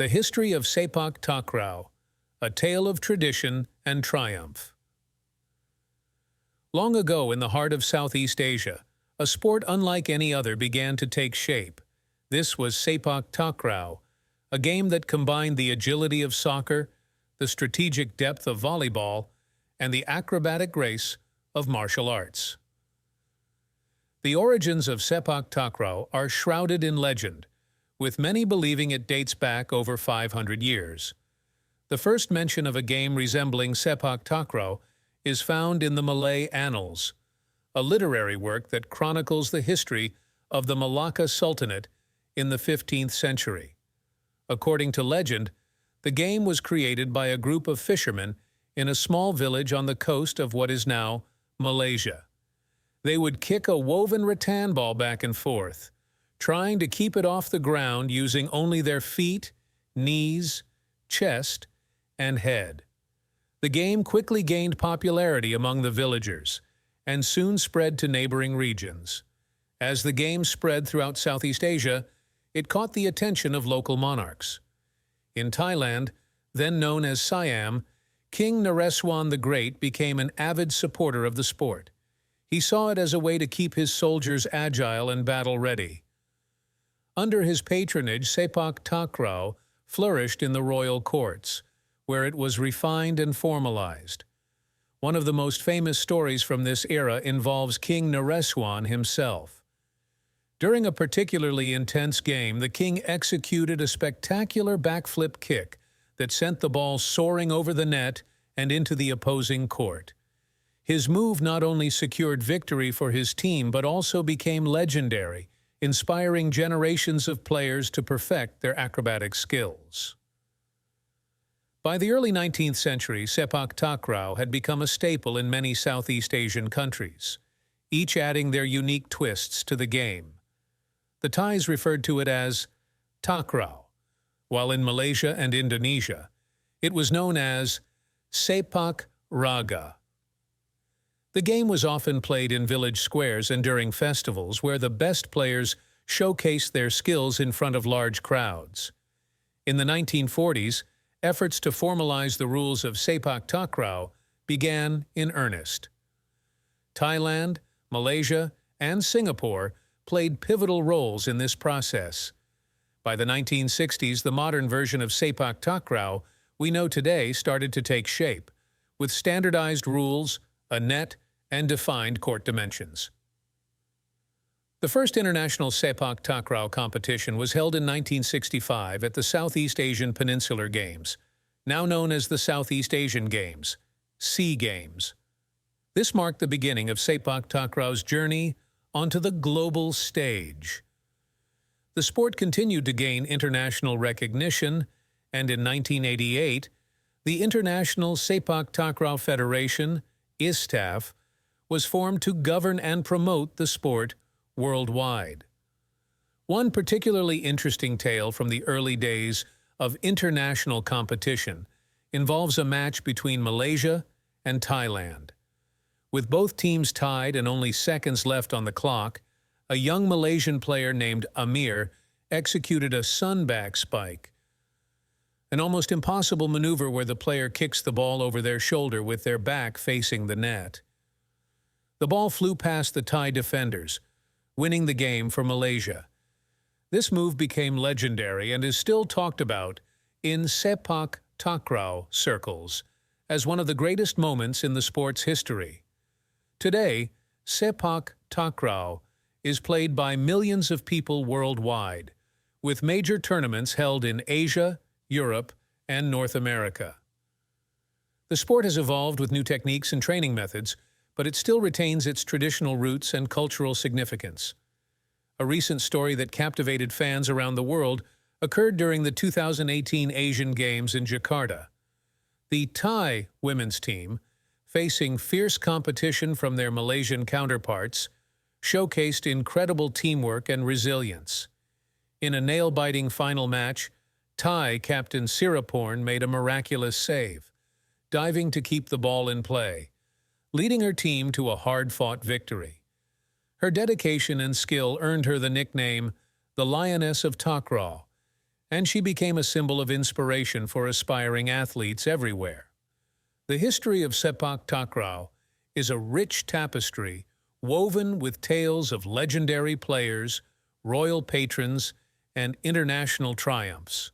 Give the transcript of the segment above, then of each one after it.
The History of Sepak Takraw, a tale of tradition and triumph. Long ago in the heart of Southeast Asia, a sport unlike any other began to take shape. This was Sepak Takraw, a game that combined the agility of soccer, the strategic depth of volleyball, and the acrobatic grace of martial arts. The origins of Sepak Takraw are shrouded in legend, with many believing it dates back over 500 years. The first mention of a game resembling Sepak Takraw is found in the Malay Annals, a literary work that chronicles the history of the Malacca Sultanate in the 15th century. According to legend, the game was created by a group of fishermen in a small village on the coast of what is now Malaysia. They would kick a woven rattan ball back and forth, trying to keep it off the ground using only their feet, knees, chest, and head. The game quickly gained popularity among the villagers and soon spread to neighboring regions. As the game spread throughout Southeast Asia, it caught the attention of local monarchs. In Thailand, then known as Siam, King Naresuan the Great became an avid supporter of the sport. He saw it as a way to keep his soldiers agile and battle-ready. Under his patronage, Sepak Takraw flourished in the royal courts, where it was refined and formalized. One of the most famous stories from this era involves King Naresuan himself. During a particularly intense game, the king executed a spectacular backflip kick that sent the ball soaring over the net and into the opposing court. His move not only secured victory for his team but also became legendary, inspiring generations of players to perfect their acrobatic skills. By the early 19th century, Sepak Takraw had become a staple in many Southeast Asian countries, each adding their unique twists to the game. The Thais referred to it as Takraw, while in Malaysia and Indonesia, it was known as Sepak Raga. The game was often played in village squares and during festivals where the best players showcased their skills in front of large crowds. In the 1940s, efforts to formalize the rules of Sepak Takraw began in earnest. Thailand, Malaysia, and Singapore played pivotal roles in this process. By the 1960s, the modern version of Sepak Takraw we know today started to take shape, with standardized rules, a net, and defined court dimensions. The first international Sepak Takraw competition was held in 1965 at the Southeast Asian Peninsular Games, now known as the Southeast Asian Games, SEA Games. This marked the beginning of Sepak Takraw's journey onto the global stage. The sport continued to gain international recognition, and in 1988, the International Sepak Takraw Federation, ISTAF, was formed to govern and promote the sport worldwide. One particularly interesting tale from the early days of international competition involves a match between Malaysia and Thailand. With both teams tied and only seconds left on the clock, a young Malaysian player named Amir executed a sunback spike, an almost impossible maneuver where the player kicks the ball over their shoulder with their back facing the net. The ball flew past the Thai defenders, winning the game for Malaysia. This move became legendary and is still talked about in Sepak Takraw circles as one of the greatest moments in the sport's history. Today, Sepak Takraw is played by millions of people worldwide, with major tournaments held in Asia, Europe, and North America. The sport has evolved with new techniques and training methods, but it still retains its traditional roots and cultural significance. A recent story that captivated fans around the world occurred during the 2018 Asian Games in Jakarta. The Thai women's team, facing fierce competition from their Malaysian counterparts, showcased incredible teamwork and resilience. In a nail-biting final match, Thai captain Siraporn made a miraculous save, diving to keep the ball in play, leading her team to a hard-fought victory. Her dedication and skill earned her the nickname the Lioness of Takraw, and she became a symbol of inspiration for aspiring athletes everywhere. The history of Sepak Takraw is a rich tapestry woven with tales of legendary players, royal patrons, and international triumphs.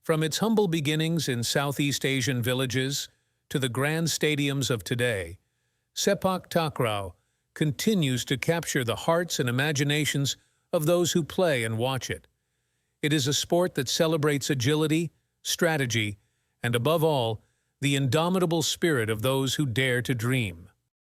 From its humble beginnings in Southeast Asian villages to the grand stadiums of today, Sepak Takraw continues to capture the hearts and imaginations of those who play and watch it. It is a sport that celebrates agility, strategy, and above all, the indomitable spirit of those who dare to dream.